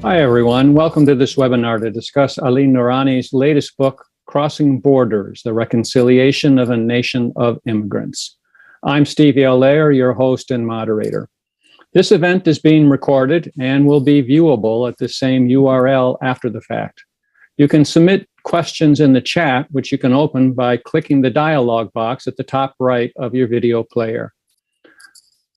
Hi, everyone. Welcome to this webinar to discuss Ali Noorani's latest book, Crossing Borders, The Reconciliation of a Nation of Immigrants. I'm Steve Allaire, your host and moderator. This event is being recorded and will be viewable at the same URL after the fact. You can submit questions in the chat, which you can open by clicking the dialog box at the top right of your video player.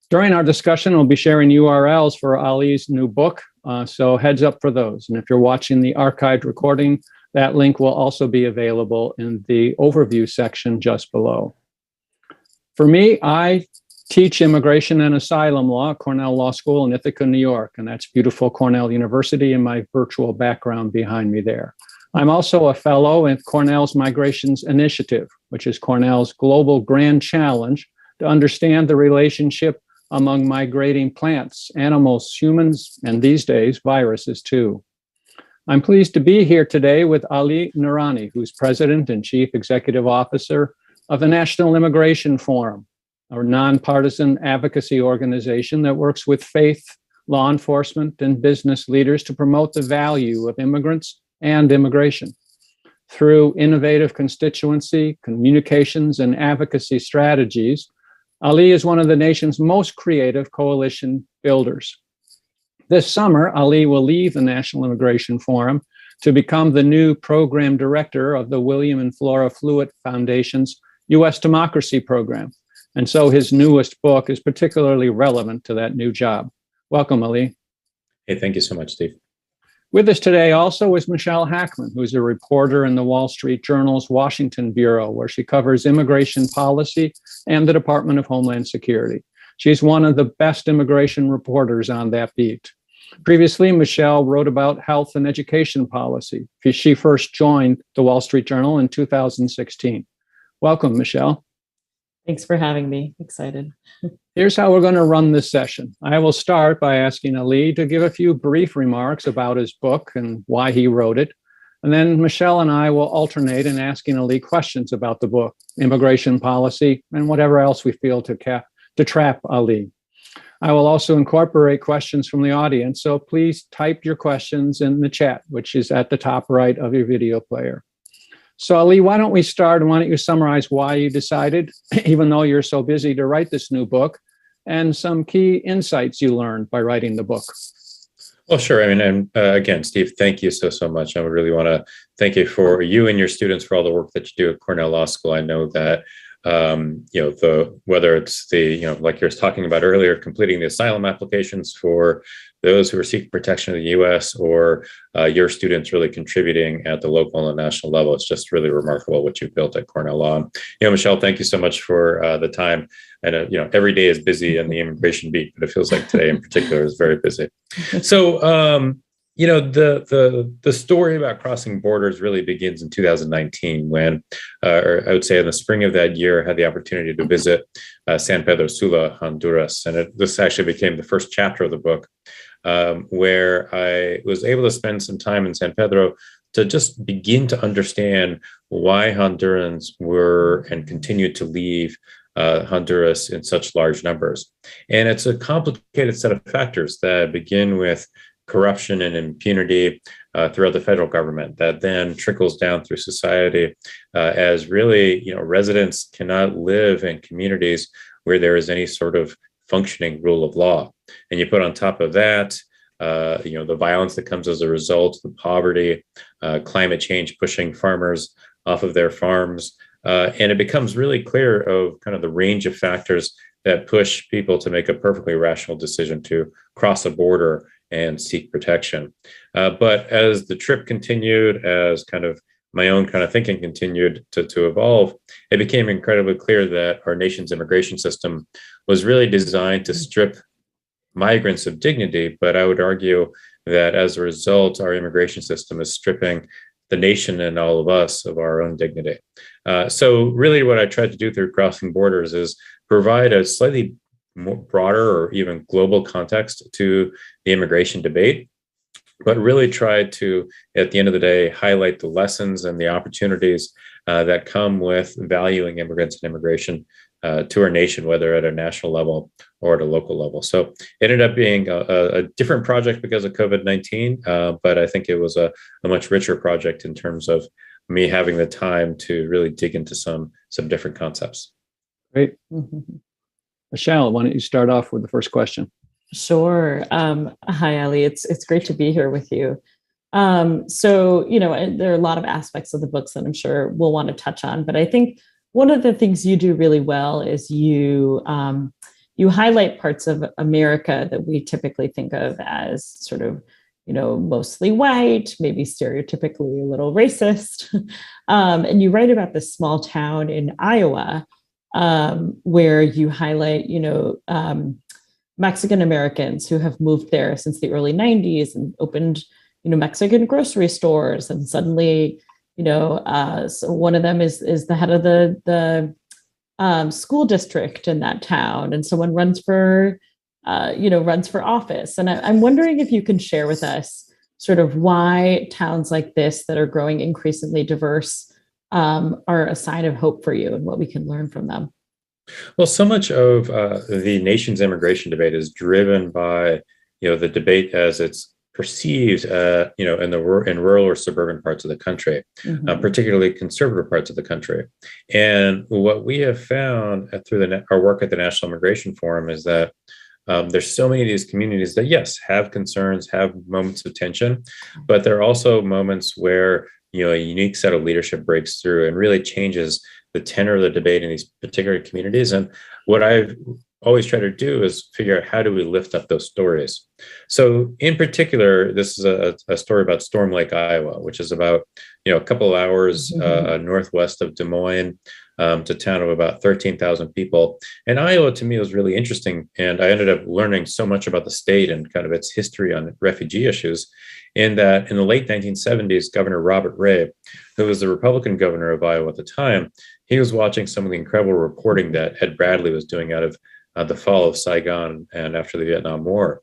During our discussion, we'll be sharing URLs for Ali's new book, so heads up for those. And if you're watching the archived recording, that link will also be available in the overview section just below. For me, I teach immigration and asylum law at Cornell Law School in Ithaca, New York, and that's beautiful Cornell University and my virtual background behind me there. I'm also a fellow in Cornell's Migrations Initiative, which is Cornell's global grand challenge to understand the relationship among migrating plants, animals, humans, and these days, viruses too. I'm pleased to be here today with Ali Noorani, who's President and Chief Executive Officer of the National Immigration Forum, a nonpartisan advocacy organization that works with faith, law enforcement, and business leaders to promote the value of immigrants and immigration. Through innovative constituency, communications, and advocacy strategies, Ali is one of the nation's most creative coalition builders. This summer, Ali will leave the National Immigration Forum to become the new program director of the William and Flora Fluitt Foundation's U.S. Democracy Program. And so his newest book is particularly relevant to that new job. Welcome, Ali. Hey, thank you so much, Steve. With us today also is Michelle Hackman, who's a reporter in the Wall Street Journal's Washington Bureau, where she covers immigration policy and the Department of Homeland Security. She's one of the best immigration reporters on that beat. Previously, Michelle wrote about health and education policy. She first joined the Wall Street Journal in 2016. Welcome, Michelle. Thanks for having me. Excited. Here's how we're going to run this session. I will start by asking Ali to give a few brief remarks about his book and why he wrote it. And then Michelle and I will alternate in asking Ali questions about the book, immigration policy, and whatever else we feel to trap Ali. I will also incorporate questions from the audience, so please type your questions in the chat, which is at the top right of your video player. So Ali, why don't we start, and why don't you summarize why you decided, even though you're so busy, to write this new book, and some key insights you learned by writing the book? Well, sure. I mean, and again, Steve, thank you so much. I would really want to thank you for you and your students for all the work that you do at Cornell Law School. I know that whether it's like you were talking about earlier, completing the asylum applications for those who are seeking protection in the U.S. or your students really contributing at the local and national level. It's just really remarkable what you've built at Cornell Law. Michelle, thank you so much for the time. And every day is busy in the immigration beat, but it feels like today in particular is very busy. So the story about crossing borders really begins in 2019 when, or I would say in the spring of that year, I had the opportunity to visit San Pedro Sula, Honduras. And this actually became the first chapter of the book, where I was able to spend some time in San Pedro to just begin to understand why Hondurans were and continued to leave Honduras in such large numbers. And it's a complicated set of factors that begin with corruption and impunity throughout the federal government that then trickles down through society as really, residents cannot live in communities where there is any sort of functioning rule of law. And you put on top of that, the violence that comes as a result, the poverty, climate change pushing farmers off of their farms. And it becomes really clear of kind of the range of factors that push people to make a perfectly rational decision to cross a border and seek protection. But as the trip continued, as kind of my own kind of thinking continued to evolve, it became incredibly clear that our nation's immigration system was really designed to strip migrants of dignity. But I would argue that as a result, our immigration system is stripping the nation and all of us of our own dignity. So really what I tried to do through Crossing Borders is provide a slightly more broader or even global context to the immigration debate, but really tried to, at the end of the day, highlight the lessons and the opportunities that come with valuing immigrants and immigration to our nation, whether at a national level or at a local level. So it ended up being a different project because of COVID-19, but I think it was a much richer project in terms of me having the time to really dig into some different concepts. Great. Mm-hmm. Michelle, why don't you start off with the first question? Sure. Hi, Ali. It's great to be here with you. So, there are a lot of aspects of the books that I'm sure we'll want to touch on, but I think one of the things you do really well is you highlight parts of America that we typically think of as sort of, mostly white, maybe stereotypically a little racist. And you write about this small town in Iowa, where you highlight, Mexican Americans who have moved there since the early 90s and opened, Mexican grocery stores. And suddenly, so one of them is the head of the school district in that town, and someone runs for office. And I'm wondering if you can share with us sort of why towns like this that are growing increasingly diverse are a sign of hope for you and what we can learn from them. Well, so much of the nation's immigration debate is driven by, the debate as it's perceived, in rural or suburban parts of the country, particularly conservative parts of the country. And what we have found through our work at the National Immigration Forum is that there's so many of these communities that, yes, have concerns, have moments of tension, but there are also moments where, a unique set of leadership breaks through and really changes the tenor of the debate in these particular communities. And what I've always tried to do is figure out how do we lift up those stories. So in particular, this is a story about Storm Lake, Iowa, which is about, a couple of hours northwest of Des Moines, to a town of about 13,000 people. And Iowa, to me, was really interesting. And I ended up learning so much about the state and kind of its history on refugee issues, in that in the late 1970s, Governor Robert Ray, who was the Republican governor of Iowa at the time, he was watching some of the incredible reporting that Ed Bradley was doing out of the fall of Saigon and after the Vietnam War.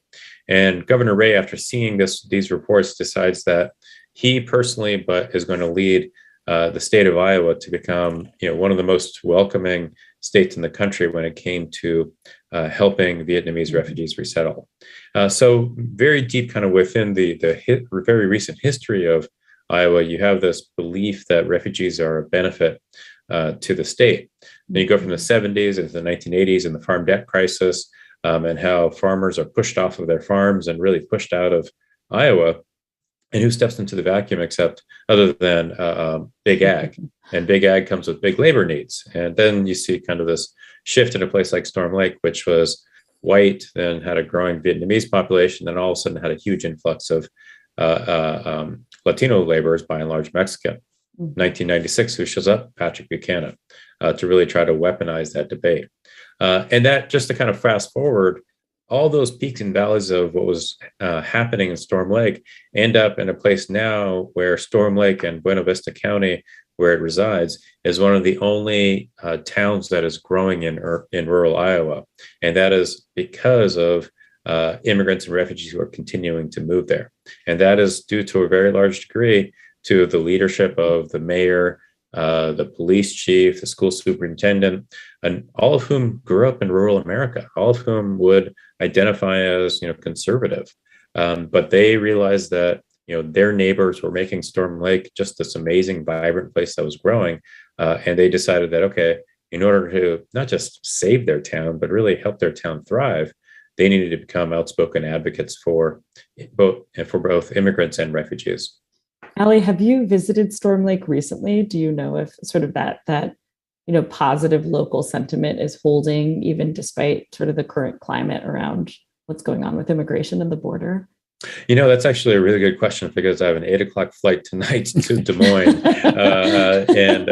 And Governor Ray, after seeing these reports, decides that he personally is going to lead the state of Iowa to become, one of the most welcoming states in the country when it came to helping Vietnamese refugees resettle. So very deep kind of within the very recent history of Iowa, you have this belief that refugees are a benefit to the state. Then you go from the 70s into the 1980s and the farm debt crisis, and how farmers are pushed off of their farms and really pushed out of Iowa. And who steps into the vacuum other than big ag? And big ag comes with big labor needs. And then you see kind of this shift in a place like Storm Lake, which was white, then had a growing Vietnamese population, then all of a sudden had a huge influx of Latino laborers, by and large Mexican. 1996, who shows up? Patrick Buchanan, to really try to weaponize that debate. And that, just to kind of fast forward, all those peaks and valleys of what was happening in Storm Lake end up in a place now where Storm Lake and Buena Vista County, where it resides, is one of the only towns that is growing in rural Iowa. And that is because of immigrants and refugees who are continuing to move there. And that is due to a very large degree to the leadership of the mayor, the police chief, the school superintendent, and all of whom grew up in rural America, all of whom would identify as, conservative. But they realized that, their neighbors were making Storm Lake just this amazing, vibrant place that was growing. And they decided that, okay, in order to not just save their town, but really help their town thrive, they needed to become outspoken advocates for both immigrants and refugees. Ali, have you visited Storm Lake recently? Do you know if sort of that positive local sentiment is holding, even despite sort of the current climate around what's going on with immigration and the border? That's actually a really good question, because I have an 8:00 flight tonight to Des Moines, and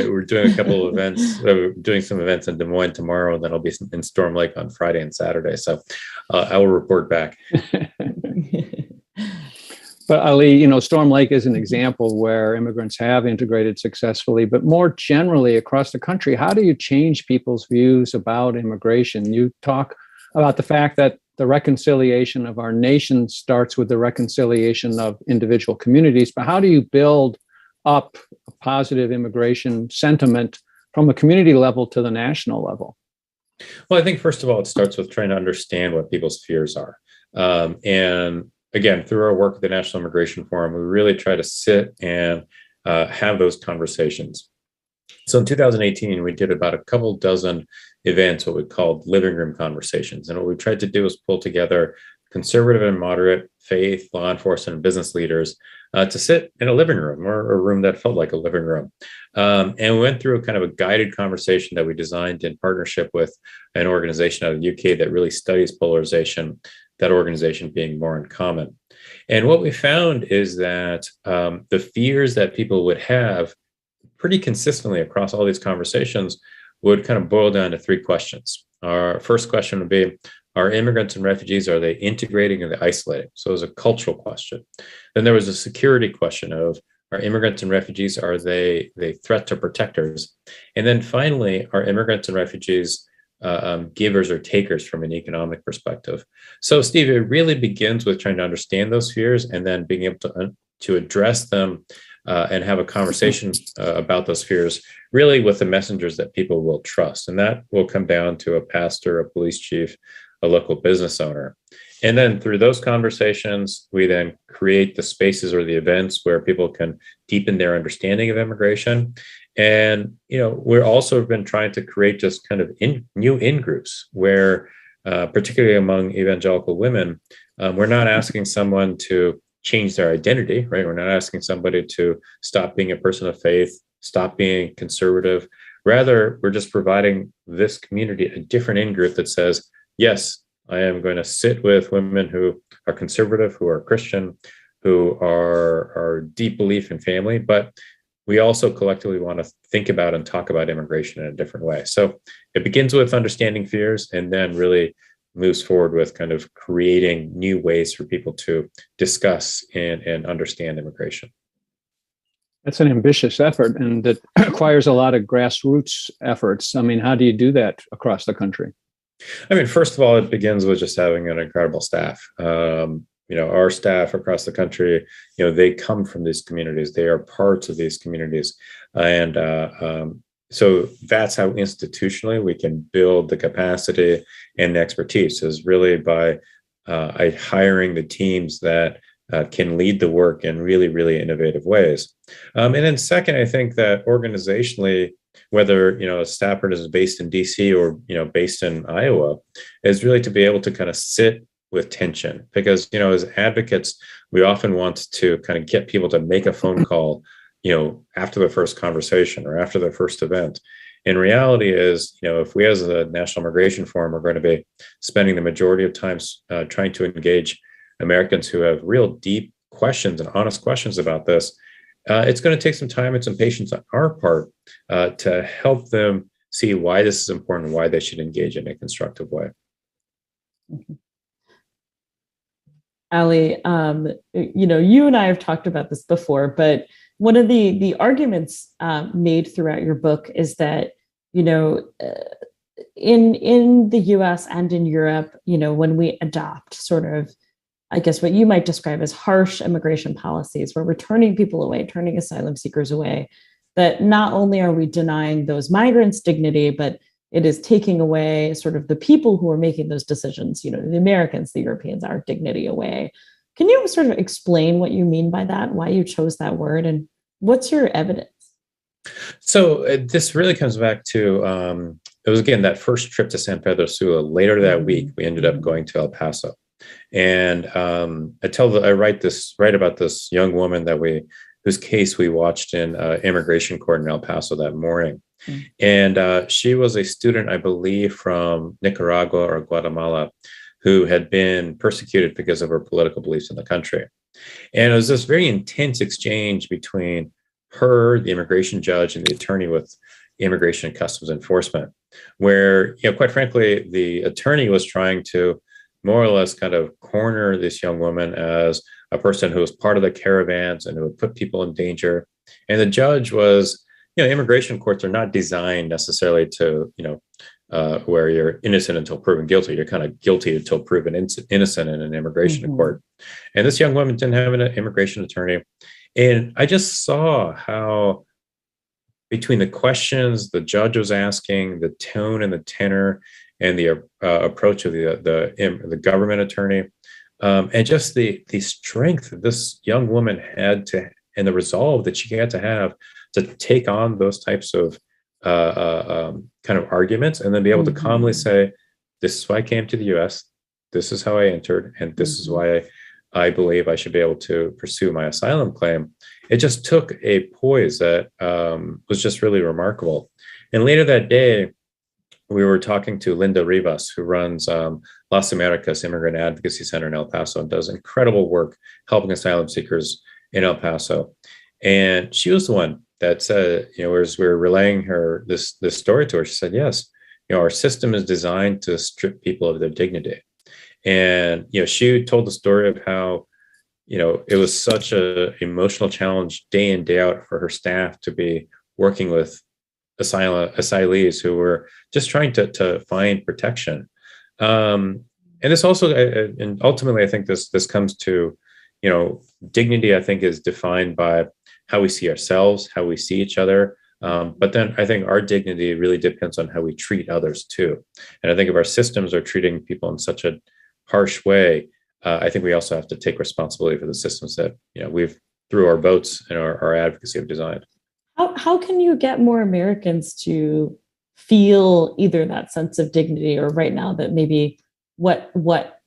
we're doing a couple of events. Doing some events in Des Moines tomorrow, and then I'll be in Storm Lake on Friday and Saturday. So I will report back. But Ali, Storm Lake is an example where immigrants have integrated successfully, but more generally across the country, how do you change people's views about immigration? You talk about the fact that the reconciliation of our nation starts with the reconciliation of individual communities, but how do you build up a positive immigration sentiment from a community level to the national level? Well, I think first of all, it starts with trying to understand what people's fears are. And again, through our work at the National Immigration Forum, we really try to sit and have those conversations. So in 2018, we did about a couple dozen events, what we called living room conversations. And what we tried to do was pull together conservative and moderate faith, law enforcement, and business leaders to sit in a living room or a room that felt like a living room. And we went through kind of a guided conversation that we designed in partnership with an organization out of the UK that really studies polarization, that organization being More in Common. And what we found is that the fears that people would have pretty consistently across all these conversations would kind of boil down to three questions. Our first question would be, are immigrants and refugees, are they integrating or are they isolating? So it was a cultural question. Then there was a security question of, are immigrants and refugees, are they threat to protectors? And then finally, are immigrants and refugees givers or takers from an economic perspective? So Steve, it really begins with trying to understand those fears and then being able to address them and have a conversation about those fears, really with the messengers that people will trust. And that will come down to a pastor, a police chief, a local business owner. And then through those conversations, we then create the spaces or the events where people can deepen their understanding of immigration. And, we're also been trying to create just kind of new in-groups where, particularly among evangelical women, we're not asking someone to change their identity, right? We're not asking somebody to stop being a person of faith, stop being conservative. Rather, we're just providing this community a different in-group that says, yes, I am going to sit with women who are conservative, who are Christian, who are deep belief in family, but we also collectively want to think about and talk about immigration in a different way. So it begins with understanding fears and then really moves forward with kind of creating new ways for people to discuss and understand immigration. That's an ambitious effort, and it requires a lot of grassroots efforts. I mean, how do you do that across the country? I mean, first of all, it begins with just having an incredible staff. Our staff across the country, they come from these communities. They are parts of these communities. And so that's how institutionally we can build the capacity and the expertise, is really by hiring the teams that can lead the work in really, really innovative ways. And then second, I think that organizationally, whether a staff person is based in DC or based in Iowa, is really to be able to kind of sit with tension, because as advocates, we often want to kind of get people to make a phone call after the first conversation or after the first event. In reality is, if we as a National Immigration Forum are going to be spending the majority of times trying to engage Americans who have real deep questions and honest questions about this, it's going to take some time and some patience on our part to help them see why this is important and why they should engage in a constructive way. Mm-hmm. Ali, you and I have talked about this before, but one of the arguments made throughout your book is that, in the US and in Europe, when we adopt sort of, I guess, what you might describe as harsh immigration policies, where we're turning people away, turning asylum seekers away, that not only are we denying those migrants dignity, but it is taking away sort of the people who are making those decisions, the Americans, the Europeans, our dignity away. Can you sort of explain what you mean by that, why you chose that word, and what's your evidence? So this really comes back to, it was, again, that first trip to San Pedro Sula. Later that week, we ended up going to El Paso. And I write about this young woman whose case we watched in immigration court in El Paso that morning. Mm-hmm. And she was a student, I believe, from Nicaragua or Guatemala, who had been persecuted because of her political beliefs in the country. And it was this very intense exchange between her, the immigration judge, and the attorney with Immigration and Customs Enforcement, where, quite frankly, the attorney was trying to more or less kind of corner this young woman as a person who was part of the caravans and who would put people in danger. And the judge was, immigration courts are not designed necessarily to, where you're innocent until proven guilty. You're kind of guilty until proven innocent in an immigration court. And this young woman didn't have an immigration attorney. And I just saw how, between the questions the judge was asking, the tone and the tenor, and the approach of the government attorney, and just the strength that this young woman had to, and the resolve that she had to have to take on those types of kind of arguments, and then be able to calmly say, "This is why I came to the U.S. This is how I entered, and this is why I believe I should be able to pursue my asylum claim." It just took a poise that was just really remarkable. And later that day, we were talking to Linda Rivas, who runs Las Americas Immigrant Advocacy Center in El Paso and does incredible work helping asylum seekers in El Paso. And she was the one that said, as we were relaying her this story to her, she said, "Yes, our system is designed to strip people of their dignity." And she told the story of how it was such a emotional challenge day in, day out for her staff to be working with asylees who were just trying to find protection. And this also, and ultimately, I think this comes to, dignity, I think, is defined by how we see ourselves, how we see each other. But then I think our dignity really depends on how we treat others too. And I think if our systems are treating people in such a harsh way, I think we also have to take responsibility for the systems that we've, through our votes and our advocacy, have designed. How can you get more Americans to feel either that sense of dignity, or right now that maybe what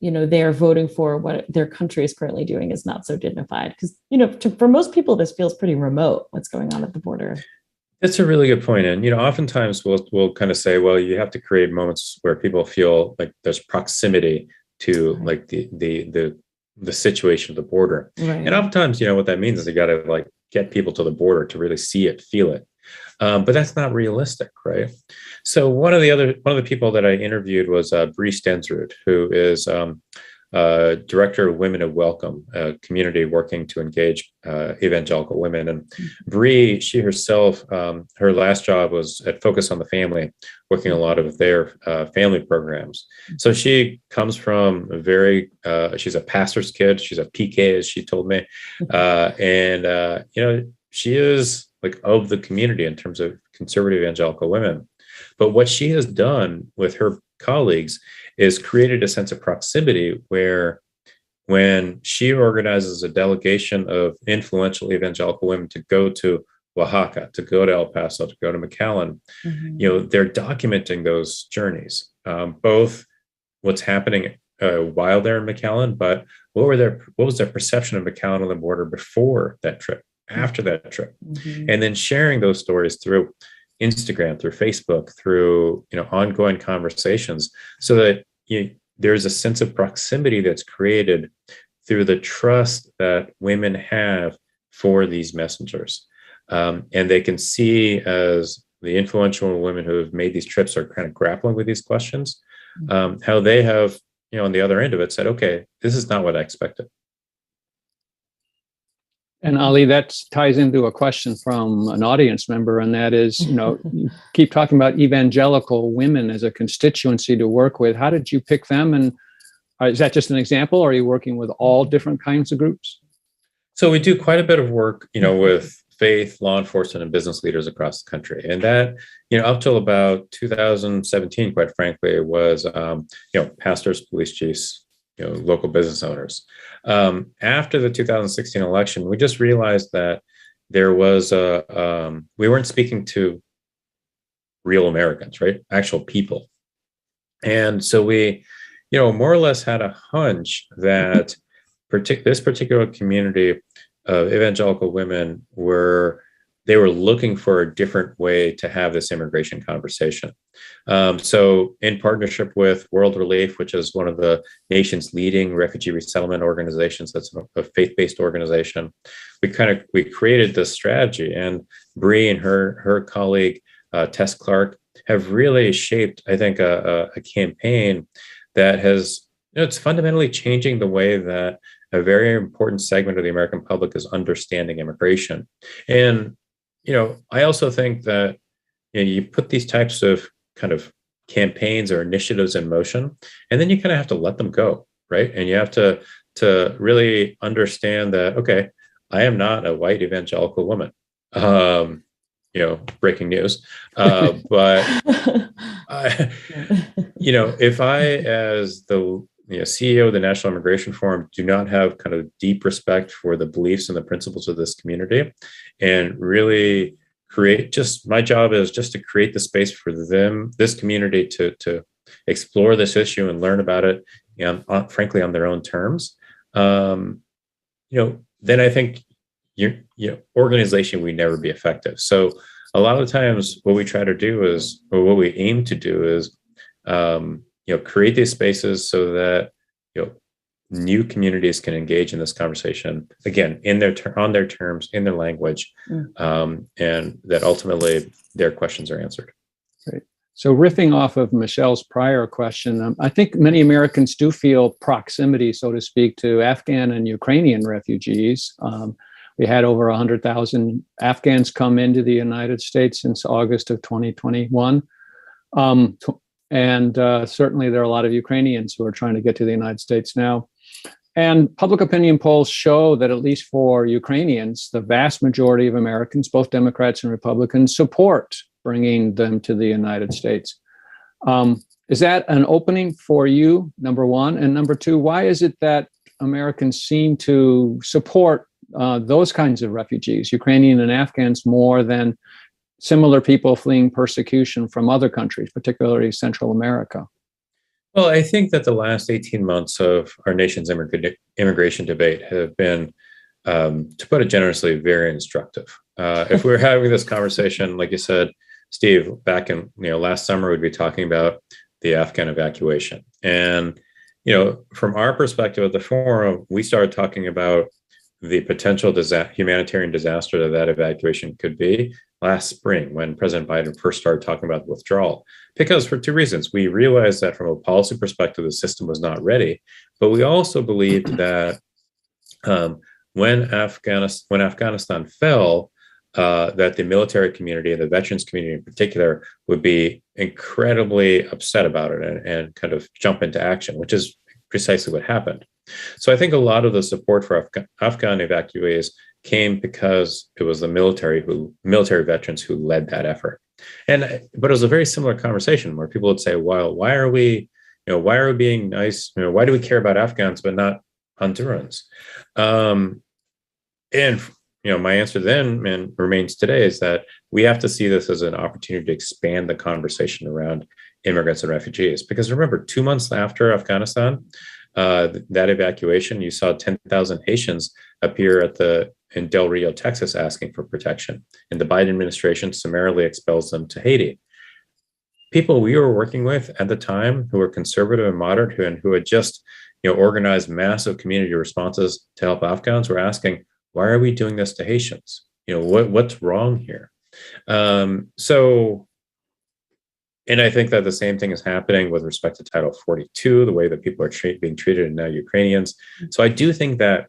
they are voting for, what their country is currently doing, is not so dignified? Because for most people, this feels pretty remote. What's going on at the border? That's a really good point. And oftentimes we'll kind of say, well, you have to create moments where people feel like there's proximity to like the situation of the border. Right. And oftentimes, what that means is you got to like get people to the border to really see it, feel it. But that's not realistic, right? So one of the people that I interviewed was Bree Stensruth, who is director of Women of Welcome, a community working to engage evangelical women. And Bree, she herself, her last job was at Focus on the Family, working a lot of their family programs. So she comes from she's a pastor's kid. She's a PK, as she told me. And she is like of the community in terms of conservative evangelical women. But what she has done with her colleagues is created a sense of proximity where, when she organizes a delegation of influential evangelical women to go to Oaxaca, to go to El Paso, to go to McAllen, they're documenting those journeys, both what's happening while they're in McAllen, but what was their perception of McAllen on the border before that trip, after that trip, and then sharing those stories through Instagram, through Facebook, through ongoing conversations, so that there's a sense of proximity that's created through the trust that women have for these messengers, and they can see, as the influential women who have made these trips are kind of grappling with these questions, how they have on the other end of it said, "Okay, this is not what I expected." And Ali, that ties into a question from an audience member, and that is, you keep talking about evangelical women as a constituency to work with. How did you pick them? And is that just an example? Or are you working with all different kinds of groups? So we do quite a bit of work, with faith, law enforcement, and business leaders across the country. And that, up till about 2017, quite frankly, was, pastors, police chiefs, local business owners. After the 2016 election, we just realized that there was we weren't speaking to real Americans, right? Actual people. And so we, more or less had a hunch that this particular community of evangelical women were looking for a different way to have this immigration conversation. So in partnership with World Relief, which is one of the nation's leading refugee resettlement organizations, that's a faith-based organization, we created this strategy. And Bree and her colleague, Tess Clark, have really shaped, I think, a campaign that has, it's fundamentally changing the way that a very important segment of the American public is understanding immigration. And I also think that you put these types of kind of campaigns or initiatives in motion, and then you kind of have to let them go, right? And you have to really understand that, okay, I am not a white evangelical woman. Breaking news. But If I, as the CEO of the National Immigration Forum, do not have kind of deep respect for the beliefs and the principles of this community, and really my job is just to create the space for this community to explore this issue and learn about it, frankly, on their own terms. Then I think organization would never be effective. So a lot of times what we try to do is, or what we aim to do is, create these spaces so that, new communities can engage in this conversation, again, on their terms, in their language, and that ultimately their questions are answered. Great. So riffing off of Michelle's prior question, I think many Americans do feel proximity, so to speak, to Afghan and Ukrainian refugees. We had over 100,000 Afghans come into the United States since August of 2021. And certainly there are a lot of Ukrainians who are trying to get to the United States now. And public opinion polls show that, at least for Ukrainians, the vast majority of Americans, both Democrats and Republicans, support bringing them to the United States. Is that an opening for you, number one? And number two, why is it that Americans seem to support those kinds of refugees, Ukrainian and Afghans, more than similar people fleeing persecution from other countries, particularly Central America? Well, I think that the last 18 months of our nation's immigration debate have been, to put it generously, very instructive. If we were having this conversation, like you said, Steve, back in last summer, we'd be talking about the Afghan evacuation. And from our perspective at the forum, we started talking about the potential humanitarian disaster that evacuation could be last spring, when President Biden first started talking about the withdrawal. Because for two reasons: we realized that from a policy perspective, the system was not ready, but we also believed that when Afghanistan fell, that the military community and the veterans community in particular would be incredibly upset about it and kind of jump into action, which is precisely what happened. So I think a lot of the support for Afghan evacuees came because it was the military veterans who led that effort. But it was a very similar conversation where people would say, well, why are we being nice? Why do we care about Afghans but not Hondurans? My answer then, and remains today, is that we have to see this as an opportunity to expand the conversation around immigrants and refugees. Because remember, 2 months after Afghanistan, that evacuation, you saw 10,000 Haitians appear in Del Rio, Texas, asking for protection. And the Biden administration summarily expels them to Haiti. People we were working with at the time, who were conservative and moderate, who had just organized massive community responses to help Afghans, were asking, why are we doing this to Haitians? What's wrong here? And I think that the same thing is happening with respect to Title 42, the way that people are being treated, and now Ukrainians. So I do think that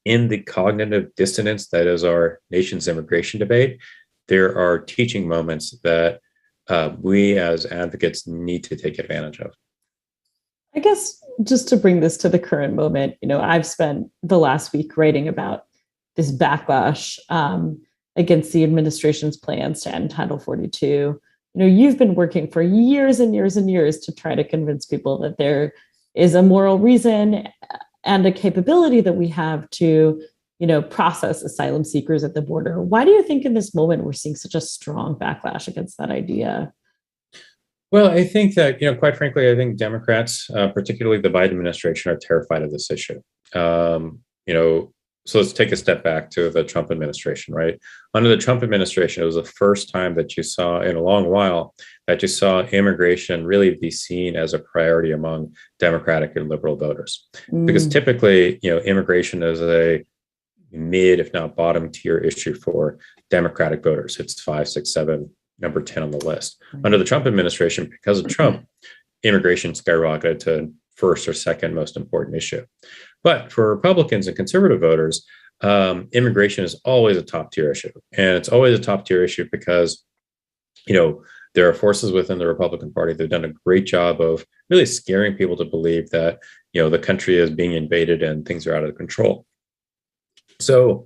in the cognitive dissonance that is our nation's immigration debate, there are teaching moments that we as advocates need to take advantage of. I guess just to bring this to the current moment, I've spent the last week writing about this backlash against the administration's plans to end Title 42. You've been working for years and years and years to try to convince people that there is a moral reason and a capability that we have to, process asylum seekers at the border. Why do you think in this moment we're seeing such a strong backlash against that idea? Well, I think that, quite frankly, I think Democrats, particularly the Biden administration, are terrified of this issue. So let's take a step back to the Trump administration, right? Under the Trump administration, it was the first time that you saw in a long while that you saw immigration really be seen as a priority among Democratic and liberal voters. Because typically, immigration is a mid, if not bottom tier issue for Democratic voters. It's 5, 6, 7, number 10 on the list. Under the Trump administration, because of Trump, immigration skyrocketed to first or second most important issue. But for Republicans and conservative voters, immigration is always a top tier issue. And it's always a top tier issue because, there are forces within the Republican Party that have done a great job of really scaring people to believe that, the country is being invaded and things are out of control. So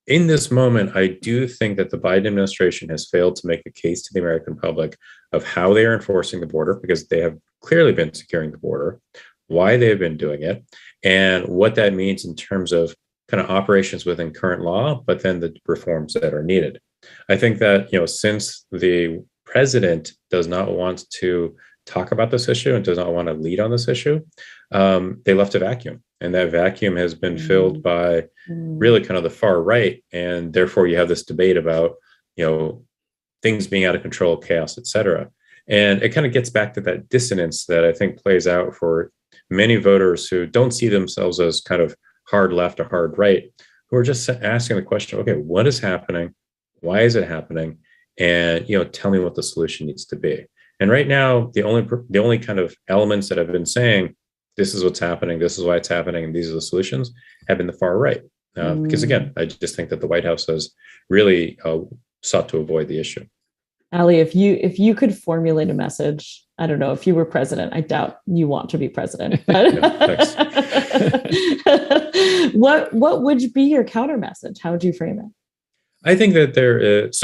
in this moment, I do think that the Biden administration has failed to make a case to the American public of how they are enforcing the border, because they have clearly been securing the border, why they've been doing it, and what that means in terms of kind of operations within current law, but then the reforms that are needed. I think that, since the president does not want to talk about this issue and does not want to lead on this issue, they left a vacuum. And that vacuum has been filled by really kind of the far right. And therefore you have this debate about, things being out of control, chaos, et cetera. And it kind of gets back to that dissonance that I think plays out for many voters who don't see themselves as kind of hard left or hard right, who are just asking the question, okay, what is happening? Why is it happening? And, tell me what the solution needs to be. And right now, the only kind of elements that have been saying, this is what's happening, this is why it's happening, and these are the solutions, have been the far right. Because again, I just think that the White House has really sought to avoid the issue. Ali, if you could formulate a message, I don't know, if you were president, I doubt you want to be president, but what would be your counter message? How would you frame it? I think that there is,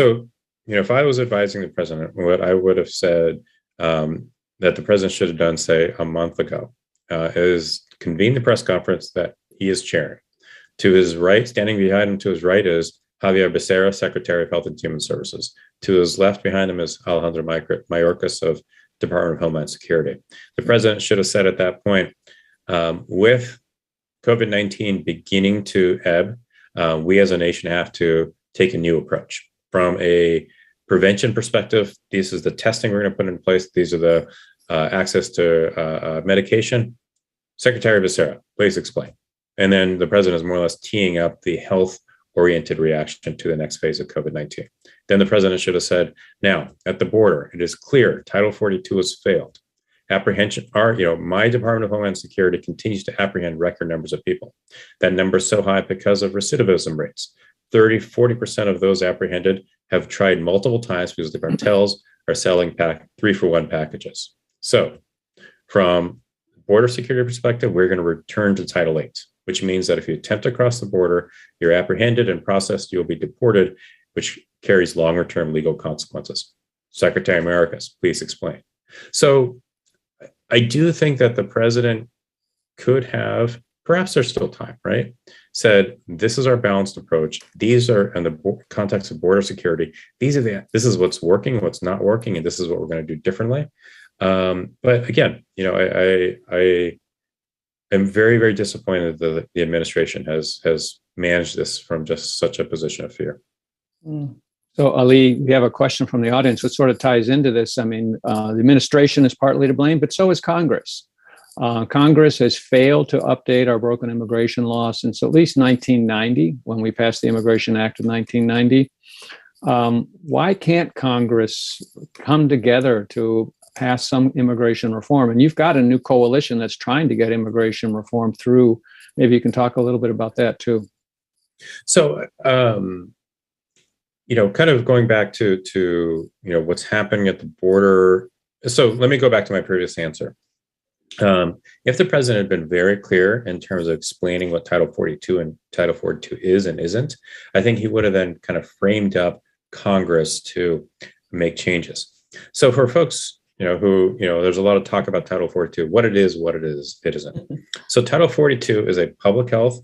if I was advising the president, what I would have said that the president should have done, say, a month ago, is convene the press conference that he is chairing. To his right, standing behind him to his right, is Javier Becerra, Secretary of Health and Human Services. To his left behind him is Alejandro Mayorkas of Department of Homeland Security. The president should have said at that point, with COVID-19 beginning to ebb, we as a nation have to take a new approach. From a prevention perspective, this is the testing we're going to put in place. These are the access to medication. Secretary Becerra, please explain. And then the president is more or less teeing up the health-oriented reaction to the next phase of COVID-19. Then the president should have said, now, at the border, it is clear Title 42 has failed. My Department of Homeland Security continues to apprehend record numbers of people. That number is so high because of recidivism rates. 40% of those apprehended have tried multiple times because the cartels are selling 3-for-1 packages. So from border security perspective, we're going to return to Title 8, which means that if you attempt to cross the border, you're apprehended and processed, you'll be deported, which carries longer term legal consequences. Secretary Mayorkas, please explain. So I do think that the president could have, perhaps there's still time, right? Said, this is our balanced approach. These are, in the context of border security, this is what's working, what's not working, and this is what we're going to do differently. But again, I am very, very disappointed that the administration has managed this from just such a position of fear. So, Ali, we have a question from the audience, which sort of ties into this. I mean, the administration is partly to blame, but so is Congress. Congress has failed to update our broken immigration law since at least 1990, when we passed the Immigration Act of 1990. Why can't Congress come together to pass some immigration reform? And you've got a new coalition that's trying to get immigration reform through. Maybe you can talk a little bit about that too. So, kind of going back to what's happening at the border. So let me go back to my previous answer. If the president had been very clear in terms of explaining what Title 42 and Title 42 is and isn't, I think he would have then kind of framed up Congress to make changes. So for folks, who, there's a lot of talk about Title 42, what it is, it isn't. So Title 42 is a public health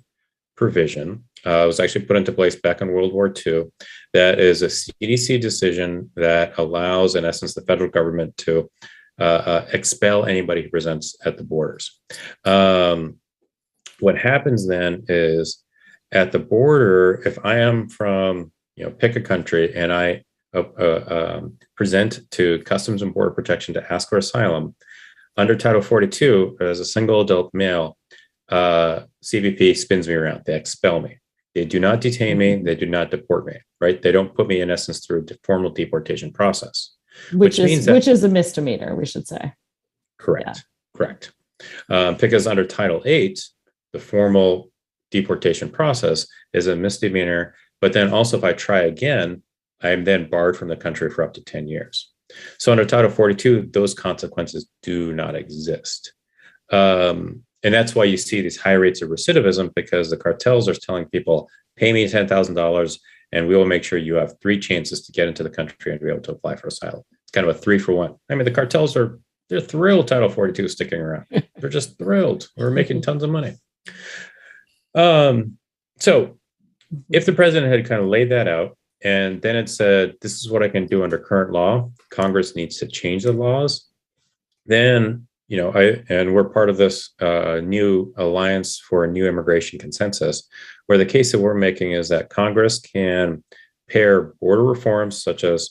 provision. It was actually put into place back in World War II. That is a CDC decision that allows, in essence, the federal government to expel anybody who presents at the borders. What happens then is at the border, if I am from, pick a country, and I present to Customs and Border Protection to ask for asylum, under Title 42, as a single adult male, CBP spins me around. They expel me. They do not detain me. They do not deport me, right? They don't put me, in essence, through a formal deportation process. Which is a misdemeanor, we should say. Correct. Because under Title 8, the formal deportation process is a misdemeanor. But then also, if I try again, I am then barred from the country for up to 10 years. So under Title 42, those consequences do not exist. And and that's why you see these high rates of recidivism, because the cartels are telling people, pay me $10,000 and we will make sure you have 3 chances to get into the country and be able to apply for asylum. It's kind of a 3-for-1. I mean, the cartels they're thrilled Title 42 is sticking around. They're just thrilled. We're making tons of money. So if the president had kind of laid that out and then it said, this is what I can do under current law, Congress needs to change the laws, then, and we're part of this new Alliance for a New Immigration Consensus, where the case that we're making is that Congress can pair border reforms such as,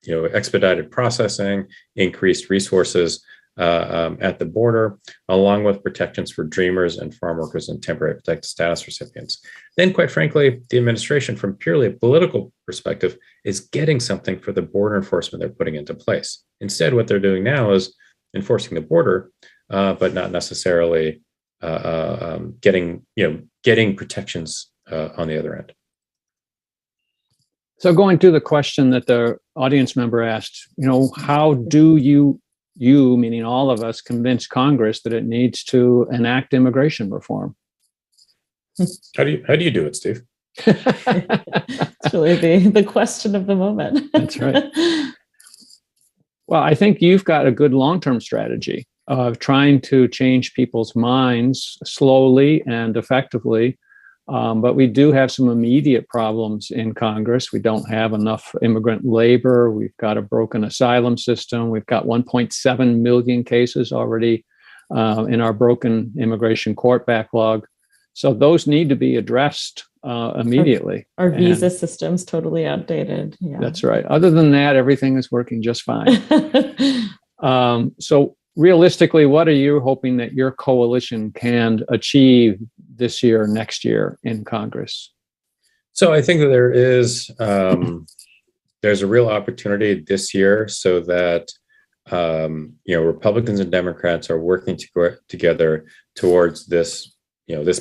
expedited processing, increased resources at the border, along with protections for dreamers and farm workers and temporary protected status recipients. Then, quite frankly, the administration, from purely a political perspective, is getting something for the border enforcement they're putting into place. Instead, what they're doing now is enforcing the border, but not necessarily getting protections on the other end. So going to the question that the audience member asked, how do you, meaning all of us, convince Congress that it needs to enact immigration reform? How do you do it, Steve? It's really the question of the moment. That's right. Well, I think you've got a good long-term strategy of trying to change people's minds slowly and effectively. But we do have some immediate problems in Congress. We don't have enough immigrant labor. We've got a broken asylum system. We've got 1.7 million cases already in our broken immigration court backlog. So those need to be addressed immediately. Our visa system's totally outdated. Yeah. That's right. Other than that, everything is working just fine. So realistically, what are you hoping that your coalition can achieve this year, next year in Congress? So I think that there's a real opportunity this year so that Republicans and Democrats are working together towards this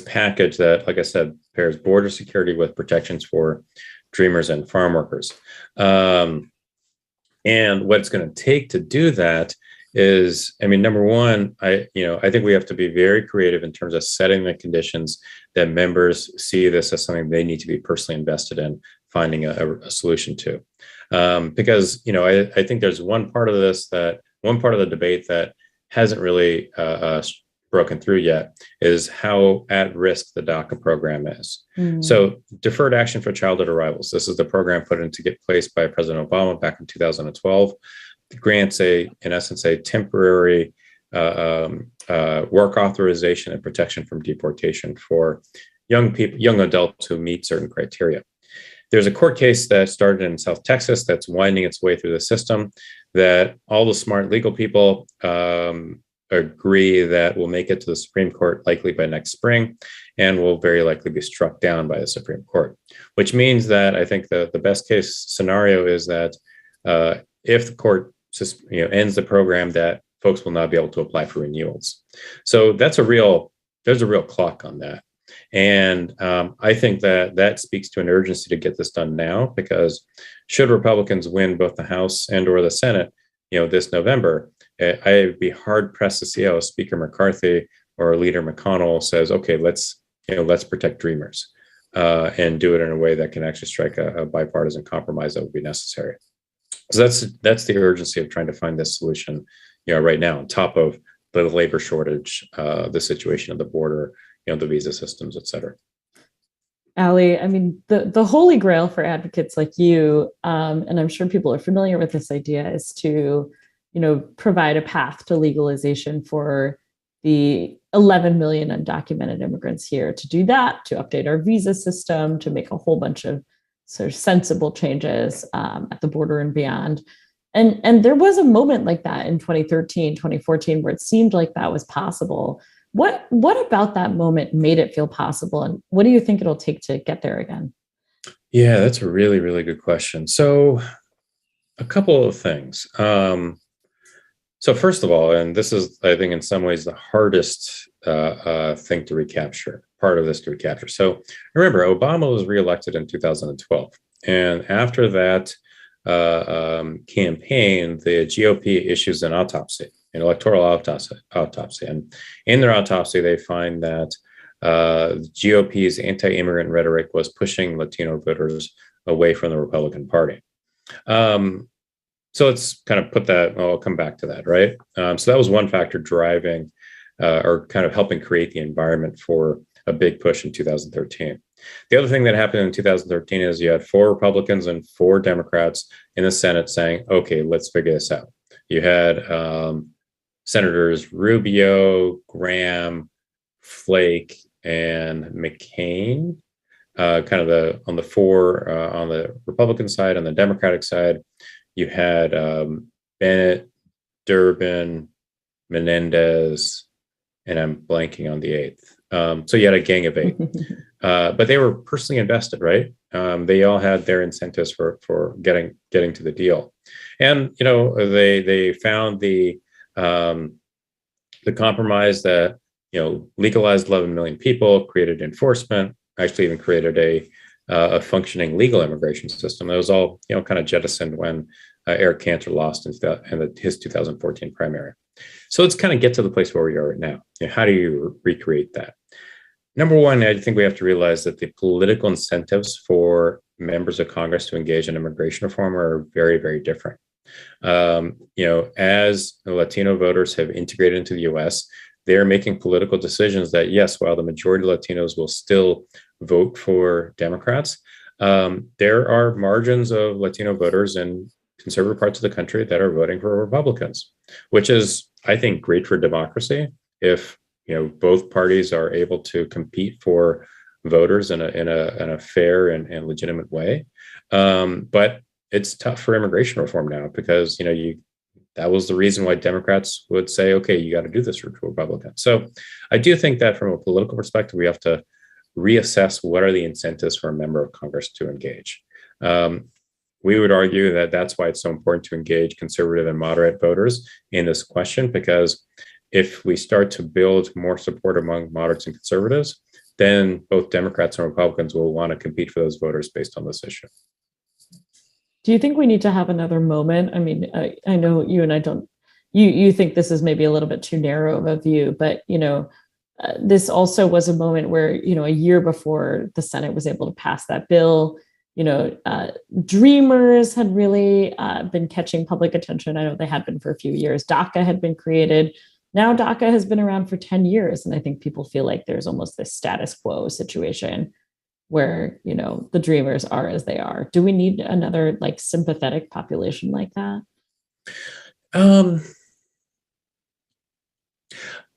package that, like I said, pairs border security with protections for dreamers and farm workers. And what it's going to take to do that is, number one, I think we have to be very creative in terms of setting the conditions that members see this as something they need to be personally invested in finding a solution to. Because, I think there's one part of the debate that hasn't really broken through yet is how at risk the Daca program is. So Deferred Action for Childhood Arrivals. This is the program put into place by President Obama back in 2012. Grants in essence, a temporary work authorization and protection from deportation for young adults who meet certain criteria. There's a court case that started in South Texas that's winding its way through the system that all the smart legal people agree that will make it to the Supreme Court likely by next spring and will very likely be struck down by the Supreme Court, which means that I think the best case scenario is that if the court ends the program, that folks will not be able to apply for renewals. So there's a real clock on that. And I think that speaks to an urgency to get this done now, because should Republicans win both the House and or the Senate, this November, I'd be hard pressed to see how Speaker McCarthy or Leader McConnell says, okay, let's protect dreamers and do it in a way that can actually strike a bipartisan compromise that would be necessary. So that's the urgency of trying to find this solution, right now, on top of the labor shortage, the situation at the border, the visa systems, et cetera. Ali, the holy grail for advocates like you, and I'm sure people are familiar with this idea, is to, provide a path to legalization for the 11 million undocumented immigrants here. To do that, to update our visa system, to make a whole bunch of sort of sensible changes at the border and beyond. And there was a moment like that in 2013, 2014, where it seemed like that was possible. What about that moment made it feel possible? And what do you think it'll take to get there again? Yeah, that's a really, really good question. So a couple of things. So first of all, and this is, I think, in some ways the hardest thing to recapture, part of this to recapture. So remember, Obama was reelected in 2012. And after that campaign, the GOP issues an autopsy. an electoral autopsy. And in their autopsy, they find that the GOP's anti-immigrant rhetoric was pushing Latino voters away from the Republican Party. So let's kind of put that, I'll come back to that, right? So that was one factor driving or kind of helping create the environment for a big push in 2013. The other thing that happened in 2013 is you had 4 Republicans and 4 Democrats in the Senate saying, okay, let's figure this out. You had Senators Rubio, Graham, Flake, and McCain, kind of on the Republican side. On the Democratic side, you had Bennett, Durbin, Menendez, and I'm blanking on the 8th. So you had a gang of 8, but they were personally invested, right? They all had their incentives for getting to the deal, and they found the compromise that legalized 11 million people, created enforcement, actually even created a functioning legal immigration system. It was all kind of jettisoned when Eric Cantor lost in his 2014 primary. So let's kind of get to the place where we are right now. How do you recreate that? Number one, I think we have to realize that the political incentives for members of Congress to engage in immigration reform are very, very different. As Latino voters have integrated into the U.S., they're making political decisions that, yes, while the majority of Latinos will still vote for Democrats, there are margins of Latino voters in conservative parts of the country that are voting for Republicans, which is, I think, great for democracy if both parties are able to compete for voters in a fair and legitimate way. But it's tough for immigration reform now because that was the reason why Democrats would say, okay, you got to do this for Republicans. So I do think that from a political perspective, we have to reassess what are the incentives for a member of Congress to engage. We would argue that that's why it's so important to engage conservative and moderate voters in this question, because if we start to build more support among moderates and conservatives, then both Democrats and Republicans will want to compete for those voters based on this issue. Do you think we need to have another moment? I mean, I know you and I don't, you think this is maybe a little bit too narrow of a view, but, this also was a moment where, a year before the Senate was able to pass that bill, Dreamers had really been catching public attention. I know they had been for a few years. Daca had been created. Now Daca has been around for 10 years. And I think people feel like there's almost this status quo situation where, the Dreamers are as they are. Do we need another sympathetic population like that?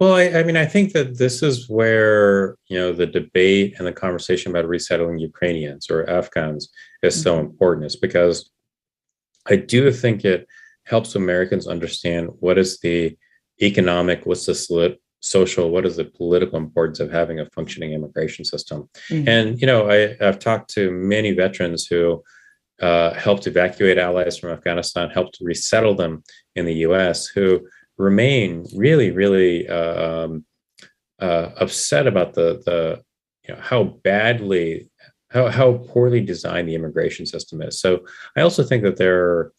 Well, I think that this is where, the debate and the conversation about resettling Ukrainians or Afghans is so important. It's because I do think it helps Americans understand what is the economic, what's the social, what is the political importance of having a functioning immigration system. And, I've talked to many veterans who helped evacuate allies from Afghanistan, helped resettle them in the U.S., who remain really, really upset about the how poorly designed the immigration system is. So I also think that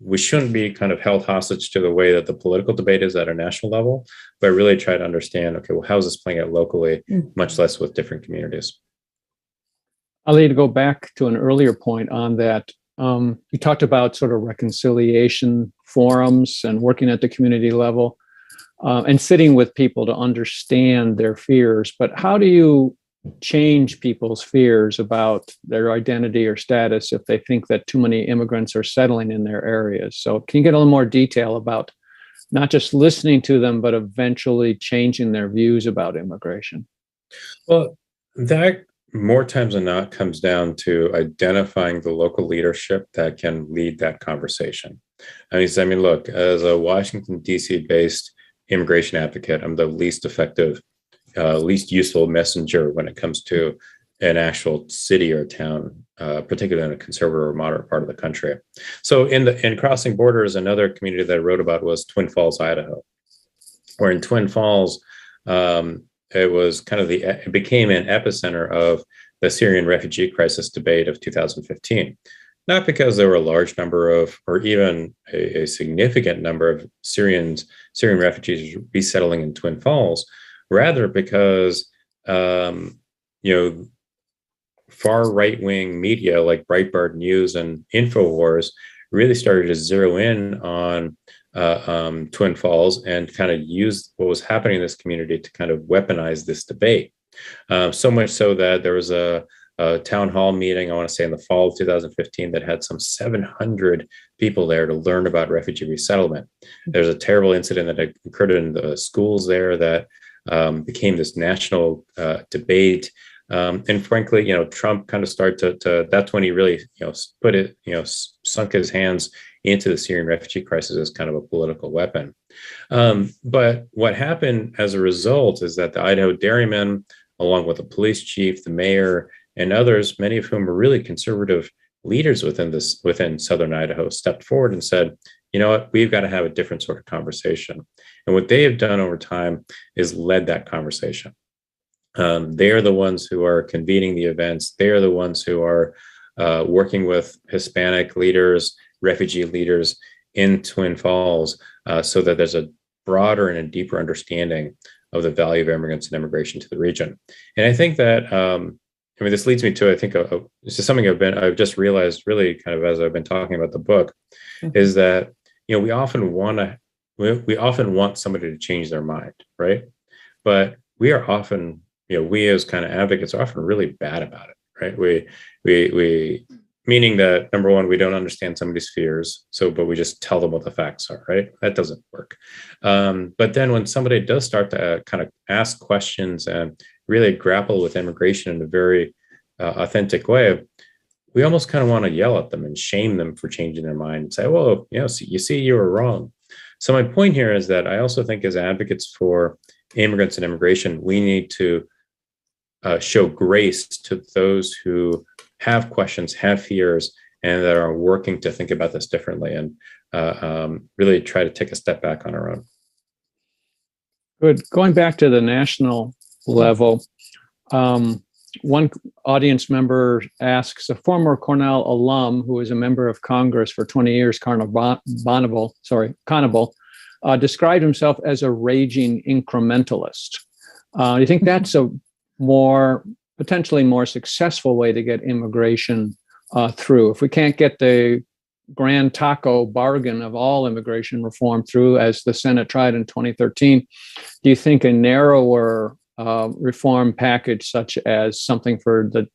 we shouldn't be kind of held hostage to the way that the political debate is at a national level, but really try to understand, okay, well, how is this playing out locally, much less with different communities? Ali, to go back to an earlier point on that, you talked about sort of reconciliation forums and working at the community level and sitting with people to understand their fears. But how do you change people's fears about their identity or status if they think that too many immigrants are settling in their areas? So can you get a little more detail about not just listening to them, but eventually changing their views about immigration? Well, that more times than not comes down to identifying the local leadership that can lead that conversation. Look, as a Washington, D.C. based immigration advocate, I'm the least effective, least useful messenger when it comes to an actual city or town, particularly in a conservative or moderate part of the country. So in Crossing Borders, another community that I wrote about was Twin Falls, Idaho, where in Twin Falls, it was kind of it became an epicenter of the Syrian refugee crisis debate of 2015. not because there were a large number of, or even a significant number of Syrian refugees resettling in Twin Falls, rather because you know, far right-wing media like Breitbart News and InfoWars really started to zero in on Twin Falls and kind of use what was happening in this community to kind of weaponize this debate. So much so that there was a town hall meeting, I want to say in the fall of 2015, that had some 700 people there to learn about refugee resettlement. There's a terrible incident that occurred in the schools there that became this national debate. And frankly, Trump kind of started to that's when he really, put it, sunk his hands into the Syrian refugee crisis as kind of a political weapon. But what happened as a result is that the Idaho dairymen, along with the police chief, the mayor, and others, many of whom were really conservative leaders within Southern Idaho, stepped forward and said, you know what, we've got to have a different sort of conversation. And what they have done over time is led that conversation. They are the ones who are convening the events. They are the ones who are working with Hispanic leaders, refugee leaders in Twin Falls, so that there's a broader and a deeper understanding of the value of immigrants and immigration to the region. And I think that, this leads me to, I think, this is something I've just realized really kind of as I've been talking about the book, is that, we often want somebody to change their mind, right? But we are often, we as kind of advocates are often really bad about it, right? We meaning that, number one, we don't understand somebody's fears, but we just tell them what the facts are, right? That doesn't work. But then when somebody does start to kind of ask questions and really grapple with immigration in a very authentic way, we almost kind of want to yell at them and shame them for changing their mind and say, well, you see, you were wrong. So my point here is that I also think as advocates for immigrants and immigration, we need to show grace to those who have questions, have fears, and that are working to think about this differently and really try to take a step back on our own. Good. Going back to the national level, one audience member asks, a former Cornell alum who was a member of Congress for 20 years, Conable, described himself as a raging incrementalist. Do you think that's a potentially more successful way to get immigration through? If we can't get the grand taco bargain of all immigration reform through, as the Senate tried in 2013, do you think a narrower reform package, such as something for the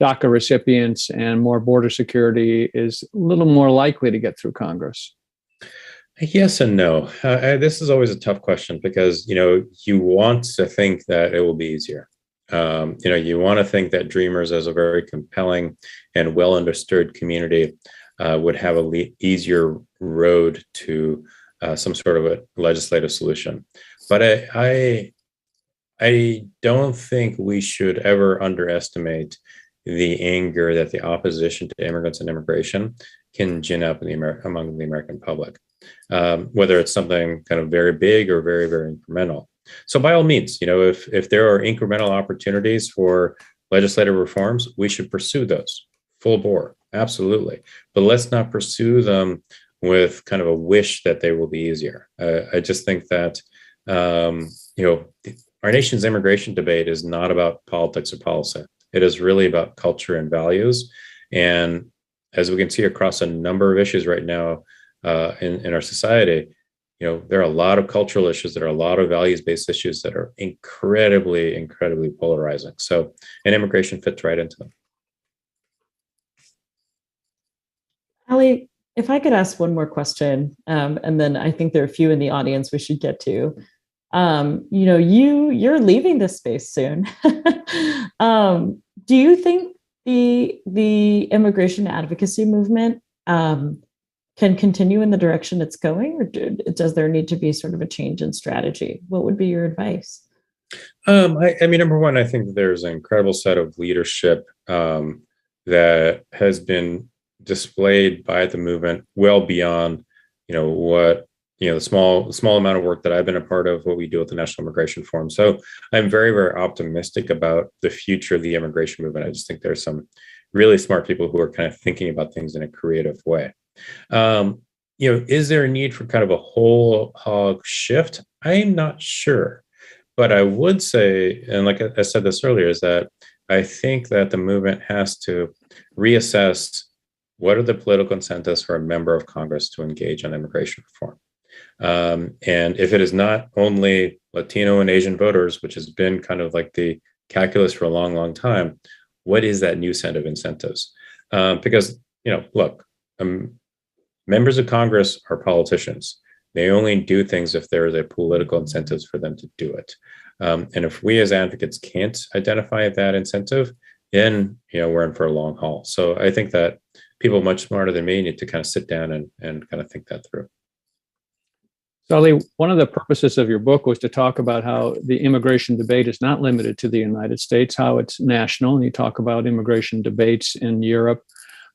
DACA recipients and more border security, is a little more likely to get through Congress? Yes and no. This is always a tough question because, you want to think that it will be easier. You want to think that Dreamers, as a very compelling and well understood community, would have a easier road to some sort of a legislative solution. But I don't think we should ever underestimate the anger that the opposition to immigrants and immigration can gin up among the American public, whether it's something kind of very big or very, very incremental. So by all means, if there are incremental opportunities for legislative reforms, we should pursue those full bore. Absolutely. But let's not pursue them with kind of a wish that they will be easier. I just think that, our nation's immigration debate is not about politics or policy. It is really about culture and values. And as we can see across a number of issues right now in our society, there are a lot of cultural issues, there are a lot of values-based issues that are incredibly, incredibly polarizing. So, and immigration fits right into them. Ali, if I could ask one more question, and then I think there are a few in the audience we should get to. You're leaving this space soon. Do you think the immigration advocacy movement can continue in the direction it's going, or does there need to be sort of a change in strategy? What would be your advice? Number one, I think that there's an incredible set of leadership that has been displayed by the movement well beyond, what the small amount of work that I've been a part of, what we do at the National Immigration Forum. So I'm very, very optimistic about the future of the immigration movement. I just think there's some really smart people who are kind of thinking about things in a creative way. Is there a need for kind of a whole hog shift? I'm not sure. But I would say, and like I said this earlier, is that I think that the movement has to reassess what are the political incentives for a member of Congress to engage on immigration reform. And if it is not only Latino and Asian voters, which has been kind of like the calculus for a long, long time, what is that new set of incentives? Because, look, members of Congress are politicians. They only do things if there is a political incentives for them to do it. And if we as advocates can't identify that incentive, then we're in for a long haul. So I think that people much smarter than me need to kind of sit down and kind of think that through. So, Ali, one of the purposes of your book was to talk about how the immigration debate is not limited to the United States, how it's national, and you talk about immigration debates in Europe.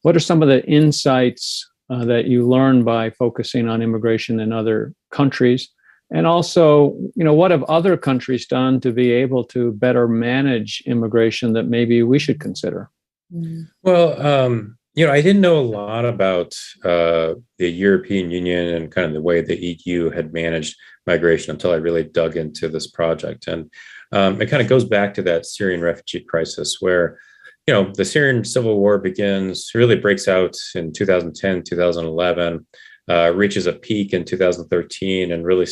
What are some of the insights that you learn by focusing on immigration in other countries? And also, what have other countries done to be able to better manage immigration that maybe we should consider? Well, I didn't know a lot about the European Union and kind of the way the EU had managed migration until I really dug into this project. And it kind of goes back to that Syrian refugee crisis where, the Syrian civil war really breaks out in 2010, 2011, reaches a peak in 2013, and really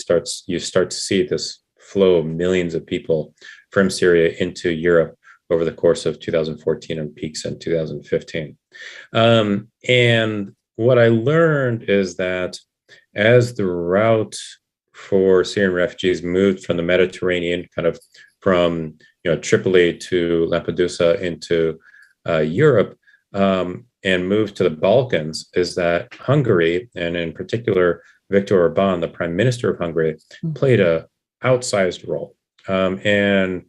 you start to see this flow of millions of people from Syria into Europe over the course of 2014 and peaks in 2015. And what I learned is that as the route for Syrian refugees moved from the Mediterranean, kind of from Tripoli to Lampedusa into Europe, and moved to the Balkans, is that Hungary, and in particular Viktor Orban, the Prime Minister of Hungary, played an outsized role. And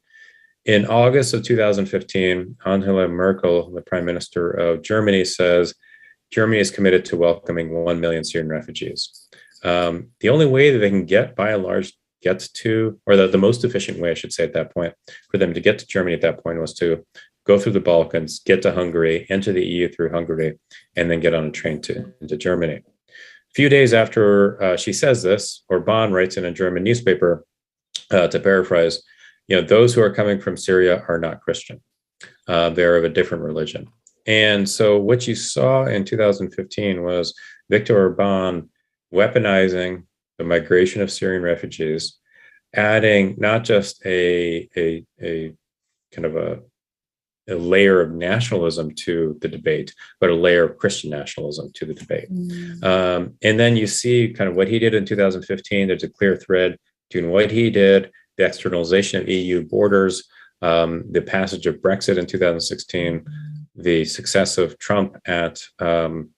in August of 2015, Angela Merkel, the Prime Minister of Germany, says Germany is committed to welcoming 1 million Syrian refugees. The only way that they can get to, or the most efficient way, I should say, at that point, for them to get to Germany at that point was to go through the Balkans, get to Hungary, enter the EU through Hungary, and then get on a train into Germany. A few days after she says this, Orban writes in a German newspaper, to paraphrase, those who are coming from Syria are not Christian. They're of a different religion. And so what you saw in 2015 was Viktor Orban weaponizing the migration of Syrian refugees, adding not just a kind of a layer of nationalism to the debate, but a layer of Christian nationalism to the debate. And then you see kind of what he did in 2015. There's a clear thread between what he did, the externalization of EU borders, the passage of Brexit in 2016, the success of Trump at the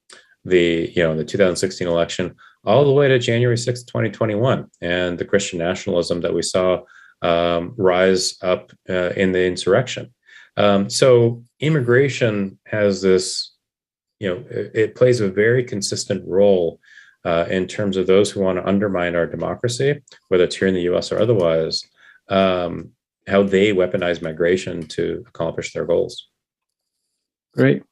2016 election, all the way to January 6th, 2021, and the Christian nationalism that we saw rise up in the insurrection. So immigration has this, it plays a very consistent role in terms of those who want to undermine our democracy, whether it's here in the US or otherwise, how they weaponize migration to accomplish their goals. Great.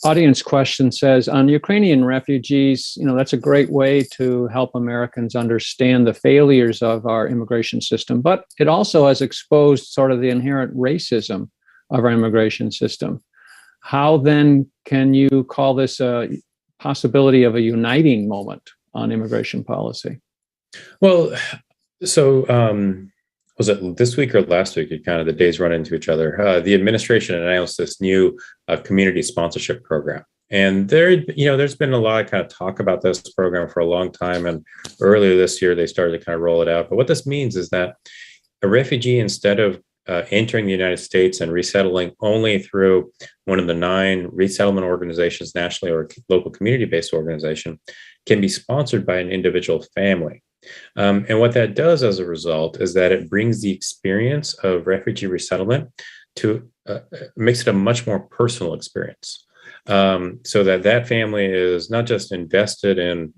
Audience question says, on Ukrainian refugees, that's a great way to help Americans understand the failures of our immigration system, but it also has exposed sort of the inherent racism of our immigration system. How then can you call this a possibility of a uniting moment on immigration policy? Well, so was it this week or last week? Kind of the days run into each other. The administration announced this new community sponsorship program, and there's been a lot of kind of talk about this program for a long time. And earlier this year, they started to kind of roll it out. But what this means is that a refugee, instead of entering the United States and resettling only through one of the 9 resettlement organizations nationally or local community-based organization, can be sponsored by an individual family. And what that does as a result is that it brings the experience of refugee resettlement to makes it a much more personal experience, so that family is not just invested in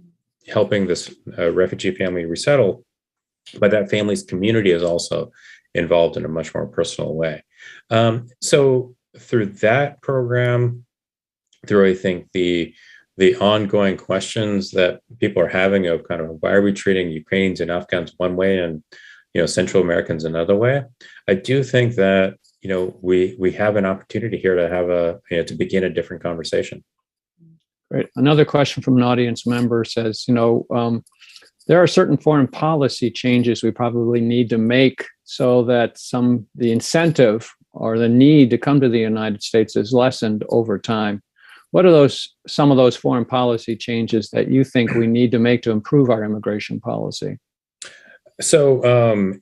helping this refugee family resettle, but that family's community is also involved in a much more personal way. So through that program, through I think the ongoing questions that people are having of kind of why are we treating Ukrainians and Afghans one way and Central Americans another way, I do think that we have an opportunity here to have to begin a different conversation. Great. Another question from an audience member says, there are certain foreign policy changes we probably need to make so that the incentive or the need to come to the United States is lessened over time. What are some of those foreign policy changes that you think we need to make to improve our immigration policy? So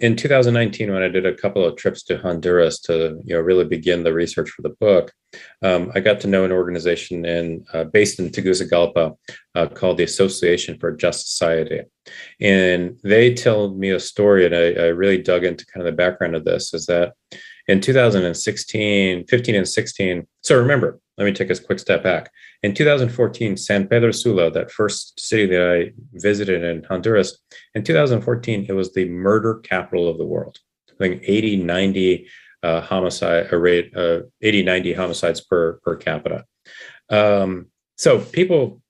in 2019, when I did a couple of trips to Honduras to really begin the research for the book, I got to know an organization based in Tegucigalpa called the Association for a Just Society. And they told me a story, and I really dug into kind of the background of this, is that in 2016, 15 and 16, so remember, let me take a quick step back. In 2014, San Pedro Sula, that first city that I visited in Honduras, in 2014, it was the murder capital of the world. I think 80, 90 homicides per capita. So people,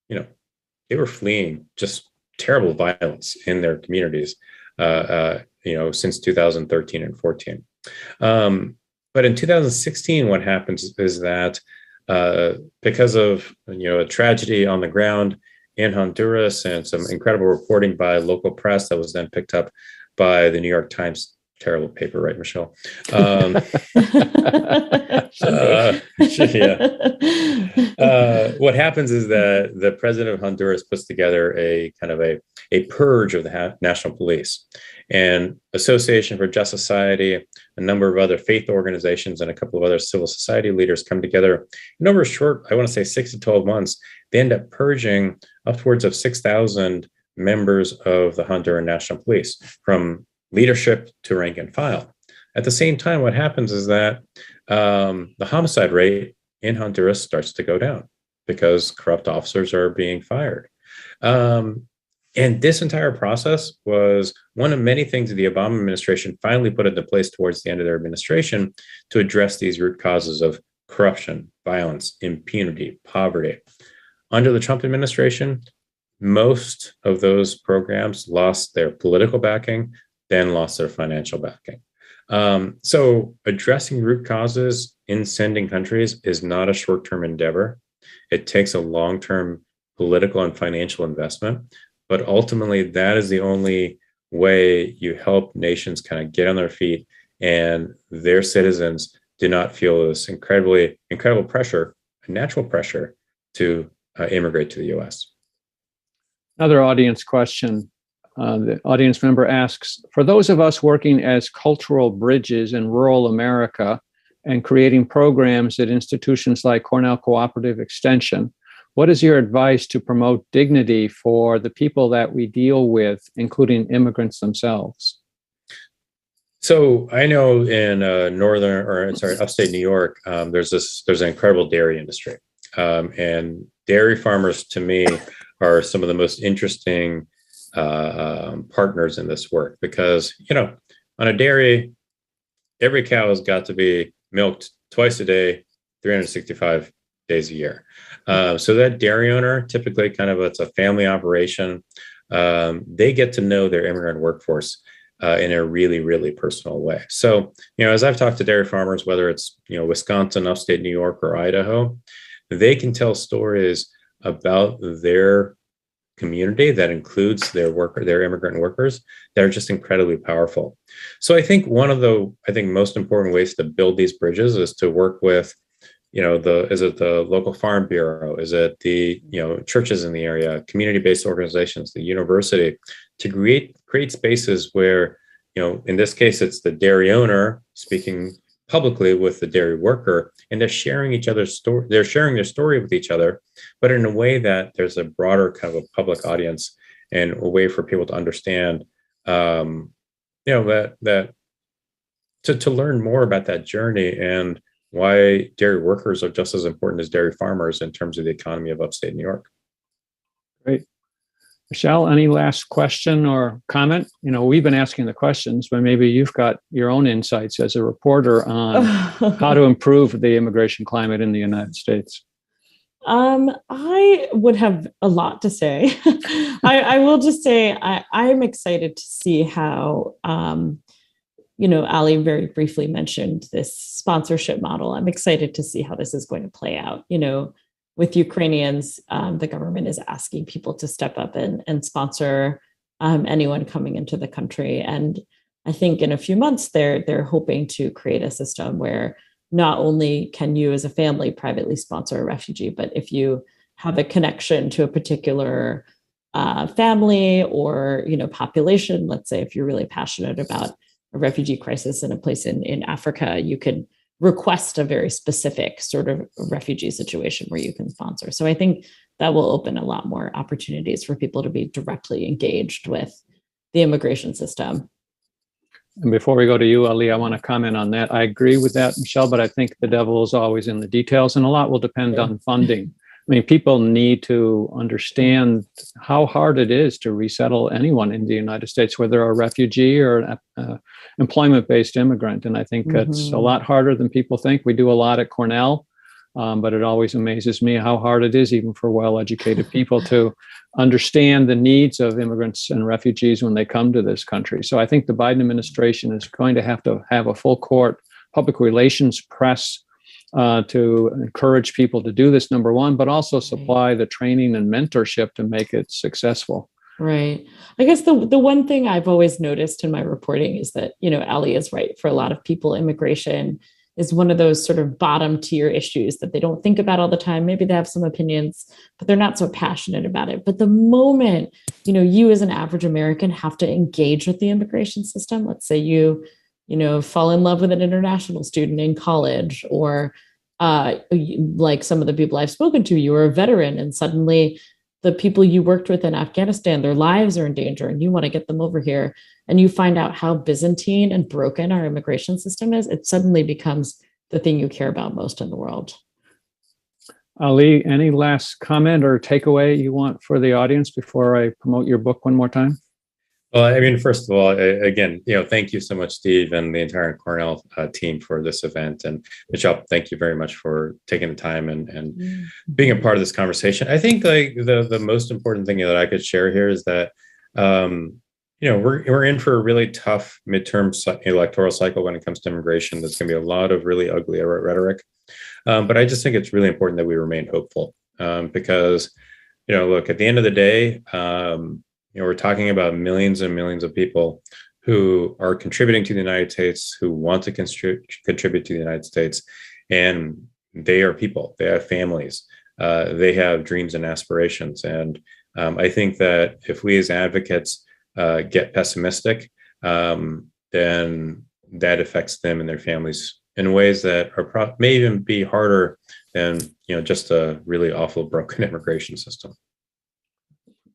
they were fleeing just terrible violence in their communities, since 2013 and 14. But in 2016, what happens is that because of a tragedy on the ground in Honduras and some incredible reporting by local press that was then picked up by the New York Times, terrible paper, right, Michelle? What happens is that the president of Honduras puts together a kind of a purge of the national police, and Association for Just Society, a number of other faith organizations, and a couple of other civil society leaders come together. And over a short, I want to say 6 to 12 months, they end up purging upwards of 6,000 members of the Honduran National Police, from leadership to rank and file. At the same time, what happens is that the homicide rate in Honduras starts to go down because corrupt officers are being fired. And this entire process was one of many things that the Obama administration finally put into place towards the end of their administration to address these root causes of corruption, violence, impunity, poverty. Under the Trump administration, most of those programs lost their political backing, then lost their financial backing. So addressing root causes in sending countries is not a short-term endeavor. It takes a long-term political and financial investment. But ultimately, that is the only way you help nations kind of get on their feet and their citizens do not feel this incredible pressure, natural pressure to immigrate to the U.S. Another audience question. The audience member asks, for those of us working as cultural bridges in rural America and creating programs at institutions like Cornell Cooperative Extension, what is your advice to promote dignity for the people that we deal with, including immigrants themselves? So I know in upstate New York, there's an incredible dairy industry, and dairy farmers to me are some of the most interesting partners in this work, because on a dairy, every cow has got to be milked twice a day, 365 days a year. So that dairy owner, typically it's a family operation. They get to know their immigrant workforce in a really, really personal way. So, as I've talked to dairy farmers, whether it's, Wisconsin, upstate New York, or Idaho, they can tell stories about their community that includes their immigrant workers that are just incredibly powerful. So I think one of the most important ways to build these bridges is to work with is it the local farm bureau? Is it the, churches in the area, community-based organizations, the university, to create spaces where, in this case, it's the dairy owner speaking publicly with the dairy worker, and they're sharing each other's story. They're sharing their story with each other, but in a way that there's a broader kind of a public audience and a way for people to understand, that to learn more about that journey and why dairy workers are just as important as dairy farmers in terms of the economy of upstate New York. Great. Michelle, any last question or comment? We've been asking the questions, but maybe you've got your own insights as a reporter on how to improve the immigration climate in the United States. I would have a lot to say. I will just say I'm excited to see how, Ali very briefly mentioned this sponsorship model. I'm excited to see how this is going to play out. With Ukrainians, the government is asking people to step up and sponsor anyone coming into the country. And I think in a few months, they're hoping to create a system where not only can you as a family privately sponsor a refugee, but if you have a connection to a particular family or population, let's say if you're really passionate about a refugee crisis in a place in Africa, you could request a very specific sort of refugee situation where you can sponsor. So I think that will open a lot more opportunities for people to be directly engaged with the immigration system. And before we go to you, Ali, I want to comment on that. I agree with that, Michelle, but I think the devil is always in the details, and a lot will depend on funding. I mean, people need to understand how hard it is to resettle anyone in the United States, whether a refugee or an employment-based immigrant. And I think it's a lot harder than people think. We do a lot at Cornell, but it always amazes me how hard it is, even for well-educated people, to understand the needs of immigrants and refugees when they come to this country. So I think the Biden administration is going to have a full court public relations press to encourage people to do this, number one, but also supply the training and mentorship to make it successful. Right. I guess the one thing I've always noticed in my reporting is that, Ali is right. For a lot of people, immigration is one of those sort of bottom tier issues that they don't think about all the time. Maybe they have some opinions, but they're not so passionate about it. But the moment, you as an average American have to engage with the immigration system, let's say you fall in love with an international student in college, or like some of the people I've spoken to, you are a veteran and suddenly the people you worked with in Afghanistan, their lives are in danger and you want to get them over here, and you find out how Byzantine and broken our immigration system is, it suddenly becomes the thing you care about most in the world. Ali, any last comment or takeaway you want for the audience before I promote your book one more time? Well, I mean, first of all, again, thank you so much, Steve, and the entire Cornell team for this event. And Michelle, thank you very much for taking the time and being a part of this conversation. I think like the most important thing that I could share here is that, we're in for a really tough midterm electoral cycle when it comes to immigration. There's going to be a lot of really ugly rhetoric. But I just think it's really important that we remain hopeful because, look, at the end of the day, we're talking about millions and millions of people who are contributing to the United States, who want to contribute to the United States, and they are people. They have families. They have dreams and aspirations. And I think that if we as advocates get pessimistic, then that affects them and their families in ways that may even be harder than just a really awful broken immigration system.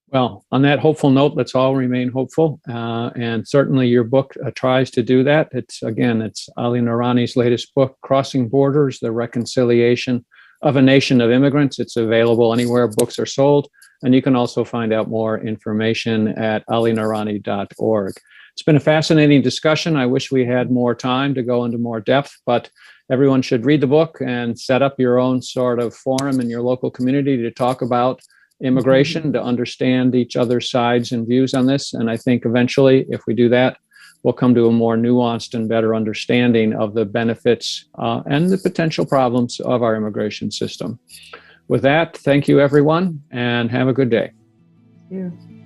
Well, on that hopeful note, let's all remain hopeful. And certainly your book tries to do that. It's Ali Noorani's latest book, Crossing Borders, The Reconciliation of a Nation of Immigrants. It's available anywhere books are sold. And you can also find out more information at alinoorani.org. It's been a fascinating discussion. I wish we had more time to go into more depth, but everyone should read the book and set up your own sort of forum in your local community to talk about immigration, to understand each other's sides and views on this. And I think eventually, if we do that, we'll come to a more nuanced and better understanding of the benefits and the potential problems of our immigration system. With that, thank you, everyone, and have a good day. Thank you.